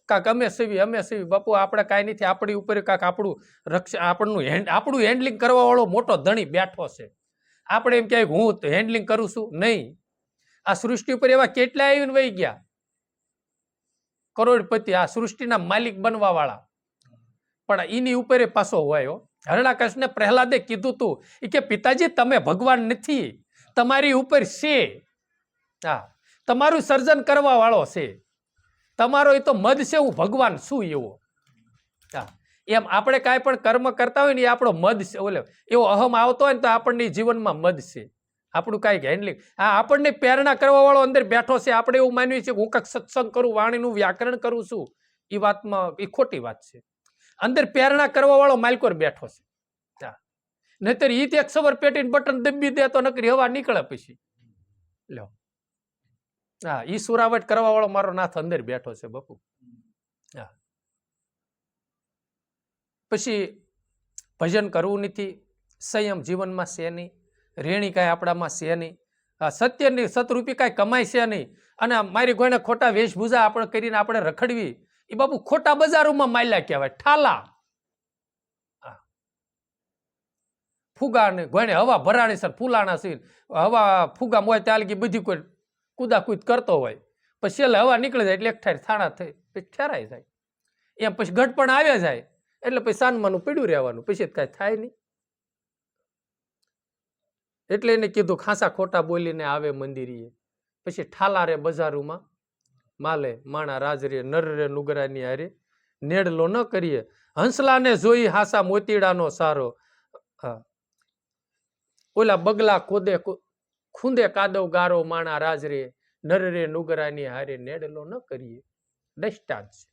કાંક અમે સેવી બાપુ, આપણે કાંઈ નથી, આપણી ઉપર કાંક આપણું રક્ષણ, આપણું હેન્ડલિંગ કરવા વાળો મોટો ધણી બેઠો છે. આપણે એમ ક્યાંય હું હેન્ડલિંગ કરું છું નહીં. આ સૃષ્ટિ ઉપર એવા કેટલા આવીને વહી ગયા કરોડપતિ, આ સૃષ્ટિના માલિક બનવા વાળા, પણ એની ઉપર પાછો હોય. હરણાકશને પ્રહલાદે કીધું તું કે પિતાજી તમે ભગવાન નથી, તમારી ઉપર છે, તમારું સર્જન કરવા વાળો છે, તમારો એ તો મદ છે, હું ભગવાન છું એવો. એમ આપણે કાંઈ પણ કર્મ કરતા હોય ને એ આપણો મદ છે. ઓલે એવો અહમ આવતો હોય ને તો આપણને જીવનમાં મદ છે, આપણું કાંઈક હેન્ડલિંગ. આપણને પ્રેરણા કરવા વાળો અંદર બેઠો છે. આપણે એવું માનીએ છીએ હું કાંઈક સત્સંગ કરું, વાણીનું વ્યાકરણ કરું છું, એ વાતમાં એ ખોટી વાત છે. અંદર પ્રેરણા કરવા વાળો માલકોર બેઠો છે. નહીતર ઈ એક સબર પેટીને બટન દબી દે તો નકરી હવા નીકળે પછી. લ્યો, ઈ સુરાવટ કરવા વાળો મારો નાથ અંદર બેઠો છે બાપુ. પછી ભજન કરવું નથી, સંયમ જીવનમાં છે નહીં, રેણી કાંઈ આપણામાં છે નહીં, સત્યની સતરૂપી કાંઈ કમાય છે નહીં. અને મારી કોઈને ખોટા વેશભૂષા આપણે કરીને આપણે રખડવી, એ બાપુ ખોટા બજારોમાં માલ્યા કહેવાય. ઠાલા ફુગા ને ગોઈને હવા ભરાણી છે, ફૂલાણા છે, હવા ફુગા મોય ત્યાલગી બધી કોઈ કુદાકુદ કરતો હોય, પછી છેલ્લે હવા નીકળી જાય એટલે એક ઠાર થાણા થઈ પછી ઠેરાઈ જાય. એમ પછી ગઢપણ આવ્યા જાય એટલે પછી સાનમાનું પીડ્યું રહેવાનું, પછી કાંઈ થાય નહીં. એટલે એને કીધું ખાસા ખોટા બોલીને આવે મંદિરીએ, પછી ઠાલા રે બજારોમાં માલે, માણા રાજરે નર રે નુગરાની હારે નેડલો ન કરીએ, હંસલાને જોઈ હાસા મોતીડાનો સારો. ઓલા બગલા કોદે ખૂંદે કાદવ ગારો, માણા રાજરે નર રે નુગરાની હારે નેડલો ન કરીએ. દષ્ટાંત છે.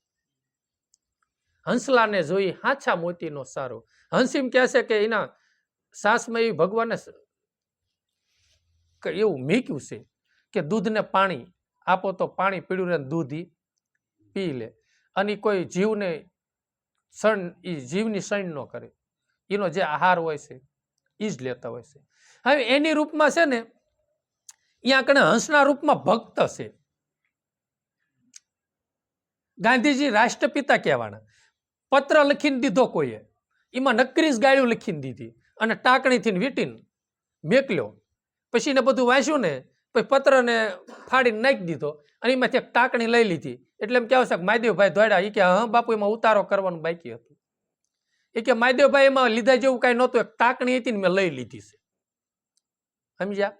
હંસલાને જોઈ હાચા મોતીનો સારો. હંસીમ કહે છે કે એના સાસમાં એ ભગવાને એવું મીક્યું છે કે દૂધને પાણી આપો તો પાણી પીળું રહે, દૂધ પી લે, અને કોઈ જીવને જીવની સણ ન કરે, એનો જે આહાર હોય છે એ જ લેતા હોય છે. હવે એની રૂપમાં છે ને અહીંયા કણે હંસના રૂપમાં ભક્ત છે. ગાંધીજી રાષ્ટ્રપિતા કહેવાના. પત્ર લખીને દીધો કોઈએ, એમાં નકરી જ ગાળ્યું લખીને દીધી અને ટાંકણીથી વીટીને મેકલ્યો. પછી એને બધું વાંચ્યું ને પછી પત્રને ફાડીને નાખી દીધો અને એમાંથી એક ટાંકણી લઈ લીધી. એટલે એમ કહેવાય છે કે માયદેવભાઈ દોડ્યા. એ કે હા બાપુ એમાં ઉતારો કરવાનું બાકી હતું. એ કે માયદેવભાઈ એમાં લીધા જેવું કાંઈ નહોતું, એક ટાંકણી હતી ને મેં લઈ લીધી છે. સમજ્યા?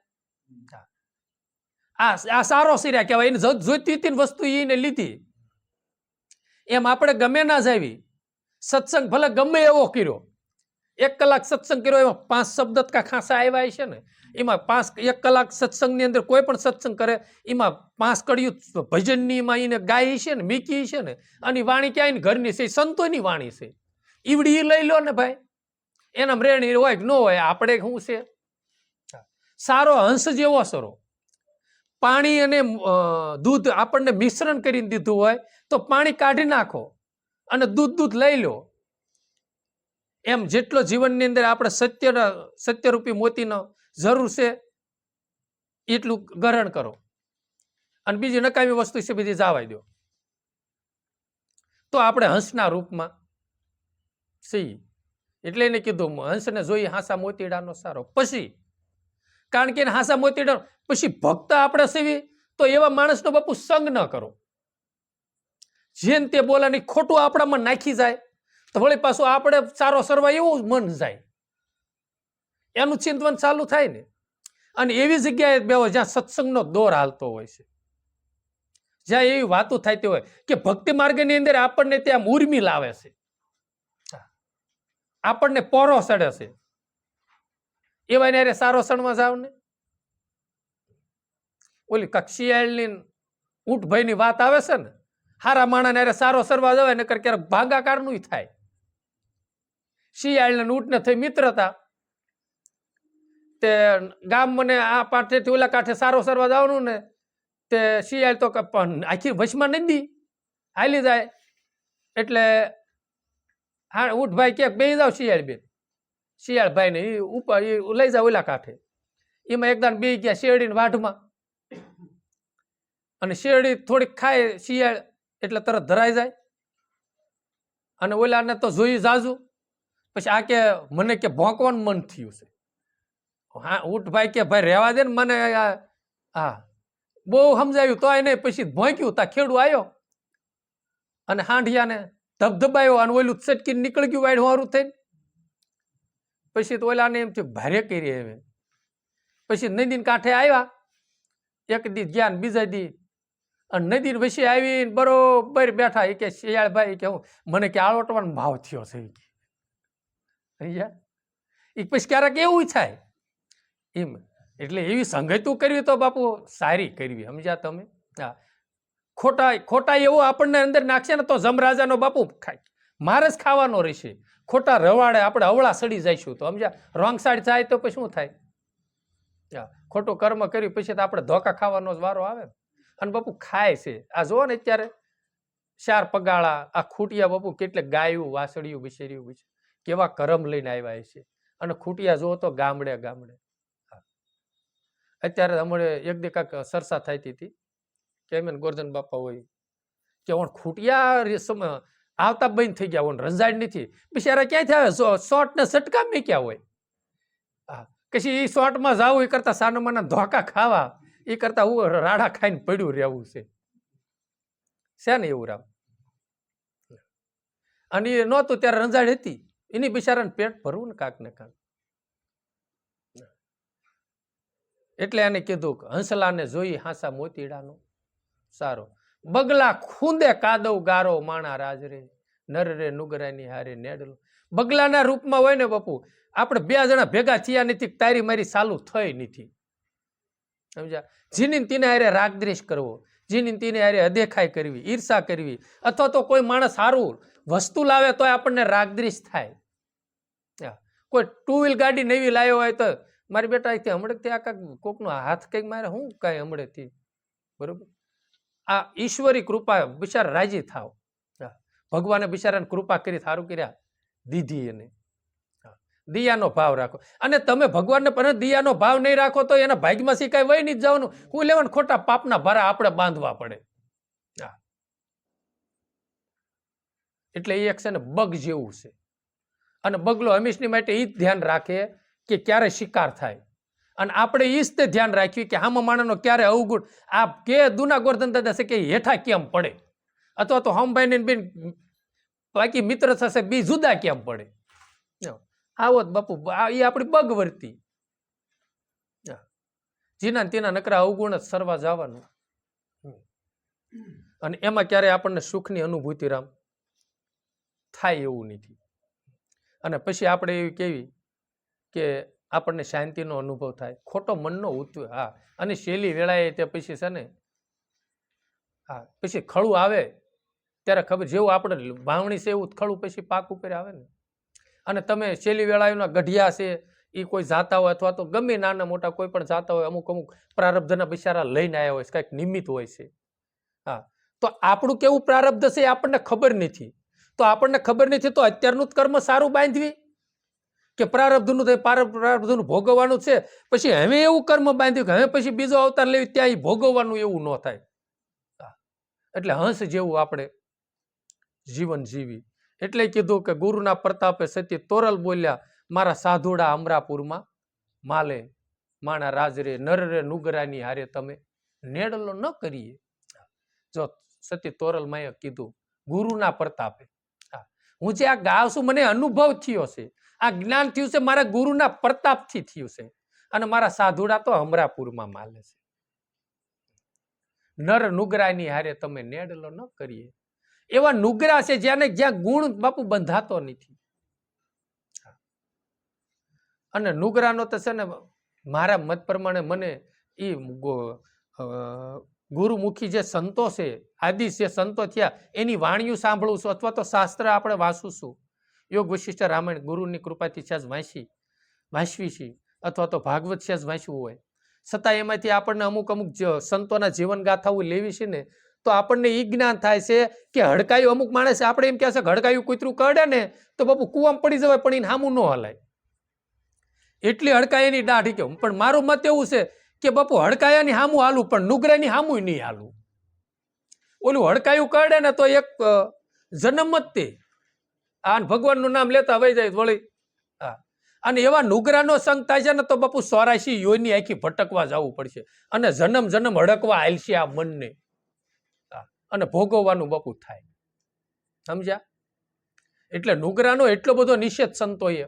આ સારો સિર્યા કહેવાય. એને જોઈતી હતી વસ્તુ એને લીધી. એમ આપણે ગમે ના જાવી, સત્સંગ ભલે ગમે એવો કર્યો, 1 કલાક સત્સંગ કર્યો, એમાં 5 શબ્દ કા ખાસા આવ્યા છે ને, એમાં 1 કલાક સત્સંગની અંદર કોઈ પણ સત્સંગ કરે એમાં 5 કડિયું ભજનની એમાં એને ગાય છે ને, મીકી છે ને, અને વાણી ક્યાંય ને ઘરની છે, સંતોની વાણી છે. ઈવડી એ લઈ લો ને ભાઈ, એના રેણી હોય કે ન હોય, આપણે શું છે. સારો હંસ જેવો સરો. પાણી અને દૂધ આપણને મિશ્રણ કરીને દીધું હોય તો પાણી કાઢી નાખો અને દૂધ લઈ લો. એમ જેટલો જીવનની અંદર આપણે સત્યરૂપી મોતીનો જરૂર છે એટલું ગ્રહણ કરો અને બીજી નકામી વસ્તુ છે બધી જવા દો, તો આપણે હંસના રૂપમાં સિંહ એટલે એને કીધું હંસને જોઈ હાસા મોતીડાનો સારો. પછી કારણ કે હાસા મોતીડા પછી ભક્ત આપણે સેવી તો એવા માણસનો બાપુ સંગ ન કરો. જેન તે બોલાની ખોટું આપણામાં નાખી જાય તો વળી પાછું આપણે સારો સરવા એવું મન જાય, એનું ચિંતન ચાલુ થાય ને. અને એવી જગ્યાએ બેહો જ્યાં સત્સંગનો દોર હાલતો હોય છે, જ્યાં એવી વાતો થતી હોય કે ભક્તિ માર્ગની અંદર આપણને ત્યાં ઉર્મી લાવે છે, આપણને પોરો સડે છે, એવા ને સારો સણમાં જાવ ને. ઓલી કક્ષિયાળની ઊંટભાઈની વાત આવે છે ને, હારા માણા સારો સરવા જવાય ને ક્યારેક ભાગાકાર નું થાય. શિયાળ ને ઊંટ ને થઈ મિત્રતા, તે ગામ મને આ પાઠેથી ઓલા કાંઠે સારો સરવા જવાનું ને, તે શિયાળ તો આખી વશમાં નથી હાલી જાય. એટલે હા ઊંટભાઈ ક્યાંક બે જાવ શિયાળ બેન, શિયાળ ભાઈ ને ઉપર લઈ જાવ ઓલા કાંઠે. એમાં એકદમ બે ગયા શેરડીની વાઢમાં, અને શેરડી થોડીક ખાય શિયાળ એટલે તરત ધરાઈ જાય. અને ઓલાને તો જોઈ જાજુ, પછી આ કે મને કે ભોંકવાનું મન થયું છે. હા ઊંટભાઈ કે ભાઈ રહેવા દે ને મને, હા બહુ સમજાયું તો નહીં, પછી ભોંક્યું તા ખેડૂ આવ્યો અને હાંડિયાને ધબધબાયો અને ઓલું ચટકી નીકળી ગયું વાયડ વારું થઈને. પછી તો ઓલાને એમ થયું ભારે કરી હવે. પછી નદીને કાંઠે આવ્યા, એક દી ગયા ને બીજા દી અને નદી વસી આવીને બરોબર બેઠા. એ કે શિયાળ ભાઈ કે હું મને કે આળોટવાનો ભાવ થયો છે એ પછી ક્યારેક એવું થાય એમ. એટલે એવી સંગતું કરવી તો બાપુ સારી કરવી, સમજ્યા તમે. હા ખોટા એવું આપણને અંદર નાખશે ને તો જમરાજાનો બાપુ મારે જ ખાવાનો રહેશે. ખોટા રવાડે આપણે અવળા સડી જઈશું તો સમજ્યા, રોંગ સાઈડ જાય તો પછી શું થાય. ખોટું કર્મ કર્યું પછી તો આપણે ધોકા ખાવાનો જ વારો આવે. અને બાપુ ખાય છે. આ જો ને અત્યારે 4 પગાળા આ ખૂટિયા બાપુ કેટલે ગાયું વાસળિયું બિસેર્યું કેવા કરમ લઈને આવ્યા છે. અને ખૂટિયા જો તો ગામડે ગામડે. અત્યારે હમણાં એક દી કાંક સરસા થતી હતી કે એમ ગોરધન બાપા હોય કે ઓણ ખૂટિયા આવતા બંધ થઈ ગયા, ઓણ રંજાડ નથી બિચારા ક્યાંથી આવે, શોર્ટ ને સટકા મેં ક્યાં હોય. હા પછી એ શોર્ટમાં જાવું એ કરતા સાનામાના ધોકા ખાવા એ કરતા હું રાડા ખાઈને પડ્યું રહેવું છે ને એવું રામ. અને એ નહોતું ત્યારે રંજાડ હતી, એની બિચારાને પેટ ભરવું ને કાંક ને કાંક. એટલે એને કીધું કે હંસલાને જોઈ હાસા મોતીડાનો સારો, બગલા ખૂંદે કાદવ ગારો માણા રાજ રે, નર રે નુગરાની હારે નેડલો. બગલાના રૂપમાં હોય ને બાપુ, આપણે 2 જણા ભેગા થયા નથી, તારી મારી ચાલુ થઈ નથી, સમજ્યા. જીની તીને હારે રાગદ્વેષ કરવો, જીની તીને હારે અદેખાઈ કરવી, ઈર્ષા કરવી, અથવા તો કોઈ માણસ સારું વસ્તુ લાવે તો આપણને રાગદ્વેષ થાય. કોઈ 2 વ્હીલ ગાડી નવી લાવ્યો હોય તો મારી બેટા અહીંથી હમણાંથી આ કાંઈક કોકનો હાથ કંઈક મારે હું કાંઈ હમણાંથી, બરોબર. આ ઈશ્વરી કૃપા બિચારા રાજી થાવ. ભગવાને બિચારાને કૃપા કરી સારું કર્યા દીધી એને. દિયાનો ભાવ રાખો. અને તમે ભગવાનને પર દિયાનો ભાવ નહીં રાખો તો એના ભાગ્યમાં સી કાંઈ વહી નહીં જવાનું. હું લેવાનું ખોટા પાપના ભારા આપણે બાંધવા પડે. એટલે એ એક છે ને બગ જેવું છે. અને બગલો હંમેશની માટે એ જ ધ્યાન રાખે કે ક્યારે શિકાર થાય. અને આપણે એ જ તે ધ્યાન રાખ્યું કે હામા માણસનો ક્યારે અવગુણ આ કે દુના ગોરધન દાદા છે કે હેઠા કેમ પડે, અથવા તો હમભાઈ બેન બાકી મિત્ર થશે બી જુદા કેમ પડે. આવો બાપુ એ આપણી બગ વર્તી. જીના તેના નકરા અવગુણ જ સરવા જવાનું. અને એમાં ક્યારે આપણને સુખની અનુભૂતિ રામ થાય એવું નથી. અને પછી આપણે એવી કેવી કે આપણને શાંતિનો અનુભવ થાય, ખોટો મનનો ઉત્વ. હા અને શેલી વેળાએ તે પછી છે ને, હા પછી ખળું આવે ત્યારે ખબર જેવું આપણે વાવણી છે એવું ખળું પછી પાક ઉપર આવે ને. અને તમે શેલી વેળાના ગઢિયા છે એ કોઈ જાતા હોય અથવા તો ગમે નાના મોટા કોઈ પણ જાતા હોય, અમુક પ્રારબ્ધના બિચારા લઈને આવ્યા હોય છે, કંઈક નિમિત્ત હોય છે. હા તો આપણું કેવું પ્રારબ્ધ છે એ આપણને ખબર નથી. તો આપણને ખબર નથી તો અત્યારનું જ કર્મ સારું બાંધવી કે પ્રારબ્ધનું પ્રારબ્ધનું ભોગવવાનું છે, પછી હવે એવું કર્મ બાંધ્યું કે હવે પછી બીજો અવતાર લેવી ત્યાં ભોગવવાનું એવું ન થાય. એટલે હંસ જેવું આપણે જીવન જીવી એટલે કીધું કે ગુરુના પ્રતાપે સતી તોરલ બોલ્યા, મારા સાધુડા અમરાપુરમાં માલે માણા રાજરે નરરે નુગરાની હારે તમે નેડલો ન કરીએ. જો સતી તોરલ માએ કીધું ગુરુના પ્રતાપે. હું જે આ ગાવ છું મને અનુભવ થયો છે, આ જ્ઞાન થયું છે મારા ગુરુના પ્રતાપથી થયું છે, અને મારા સાધુડા તો અમરાપુરમાં માલે છે. નર નુગરાની હારે તમે નેડલો ન કરીએ. એવા નુગરા છે જ્યાં ગુણ બાપુ બંધાતો નથી. અને નુગરાનો તો છે ને મારા મત પ્રમાણે મને એ ગુરુમુખી જે સંતો છે, આદિ જે સંતો થયા એની વાણીઓ સાંભળું છું, અથવા તો શાસ્ત્ર આપણે વાંચું છું, યોગ વશિષ્ઠ રામાયણ ગુરુની કૃપાથી છે વાંચવી છે, અથવા તો ભાગવત છે વાંચવું હોય, છતાં એમાંથી આપણને અમુક સંતોના જીવન ગાથાઓ લેવી છે ને, તો આપણને એ જ્ઞાન થાય છે કે હડકાયું અમુક માણસ આપણે એમ કહે છે હડકાયું કૂતરું કરડે ને તો બાપુ કૂવામાં પડી જવાય, પણ એને સામું ન હલાય, એટલી હડકાયાની દાઢી કેવું. પણ મારું મત એવું છે કે બાપુ હડકાયાની હામું હાલું, પણ નુગરાની હામું નહીં હાલું. ઓલું હડકાયું કરડે ને તો એક જન્મ જ તે આ ભગવાનનું નામ લેતા વહી જાય વળી. હા, અને એવા નુગરાનો સંગ થાય છે ને તો બાપુ 84 યોની આખી ભટકવા જવું પડશે, અને જન્મ જન્મ હડકવા હાલશે આ મનને, અને ભોગવવાનું બાપુ થાય. સમજ્યા? એટલે નુગરાનો એટલો બધો નિષેધ સંતોએ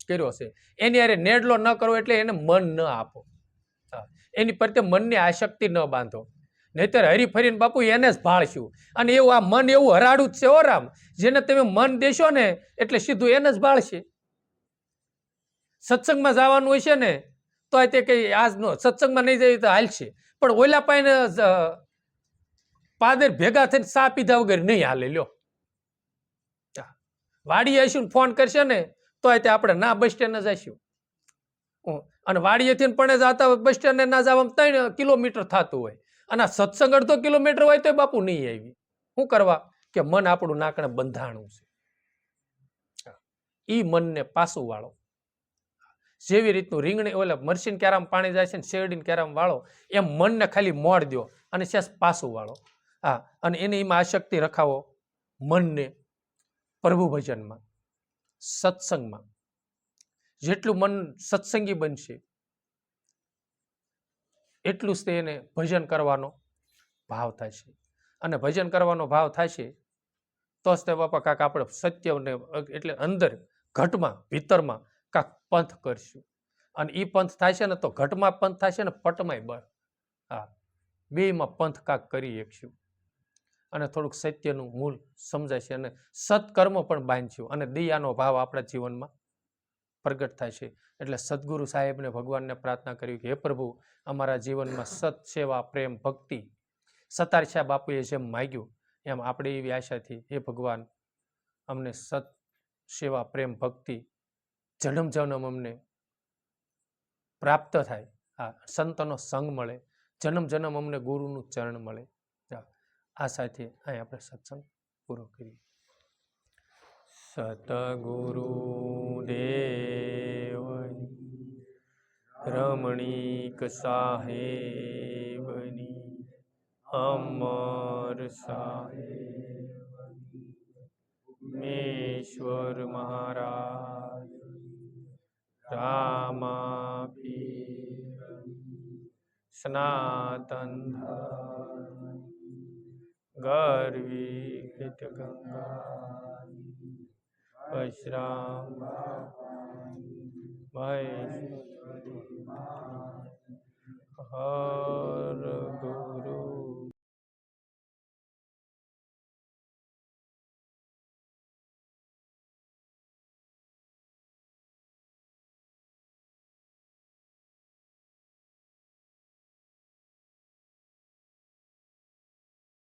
કર્યો છે. એની હારે નેડલો ન કરો, એટલે એને મન ન આપો, એની પ્રત્યે મનની આસક્તિ ન બાંધો, નહીતર હરી ફરીને બાપુ એને જ ભાળશું. અને એવું આ મન એવું હરાડું જ છે ઓ રામ, જેને તમે મન દેશો ને એટલે સીધું એને જ ભાળશે. સત્સંગમાં જવાનું હોય છે ને તો તે કઈ આજનો સત્સંગમાં નહીં જાય તો હાલશે, પણ ઓલા પાઈને પાદર ભેગા થઈને સા પીધા વગર નહીં હાલે. લ્યો, વાડી આવીશું ફોન કરશે ને તો આપણે ના બસ સ્ટેન્ડ જઈશું, અને વાડીએથી પણ જતા બસ સ્ટેન્ડ ના જવા 3 કિલોમીટર થતું હોય, અને સત્સંગ 1/2 કિલોમીટર હોય તો બાપુ નહીં આવી. શું કરવા? કે મન આપણું નાકણે બંધાણું છે. ઈ મનને પાછું વાળો. જેવી રીતનું રીંગણી ઓલા મરસીન ક્યારામાં પાણી જાય છે ને શેરડીને ક્યારામાં વાળો, એમ મનને ખાલી મોડ દો અને શેષ પાછું વાળો. હા, અને એને એમાં આસક્તિ રખાવો મનને પ્રભુ ભજનમાં, સત્સંગમાં. જેટલું મન સત્સંગી બનશે એટલું જ એને ભજન કરવાનો ભાવ થાય છે, અને ભજન કરવાનો ભાવ થાય છે તો જ તે બાપા કાંક આપણે સત્યને એટલે અંદર ઘટમાં ભીતરમાં કાંક પંથ કરશું. અને એ પંથ થાય છે ને તો ઘટમાં પંથ થાય છે ને પટમાંય બળ. હા, બેમાં પંથ કાંક કરી શકશું, અને થોડુંક સત્યનું મૂળ સમજાય છે, અને સત્કર્મ પણ બાંધશું, અને દયાનો ભાવ આપણા જીવનમાં પ્રગટ થાય છે. એટલે સદગુરુ સાહેબને ભગવાનને પ્રાર્થના કરી કે હે પ્રભુ, અમારા જીવનમાં સત સેવા પ્રેમ ભક્તિ સતારશા બાપુએ જેમ માગ્યું એમ આપણે એવી આશાથી હે ભગવાન અમને સત સેવા પ્રેમ ભક્તિ જન્મ જન્મ અમને પ્રાપ્ત થાય, આ સંતનો સંગ મળે, જન્મ જન્મ અમને ગુરુનું ચરણ મળે. આ સાથે અહીં આપણે સત્સંગ પૂરો કરીએ. સતગુરુ દેવની રમણીક સાહેબની અમર સાહેબની મેશ્વર મહારાજ રામા પીરની સનાતન ધર્મ ગરવી હિત ગંગા વિશ્રામ મહેશ્વરી હર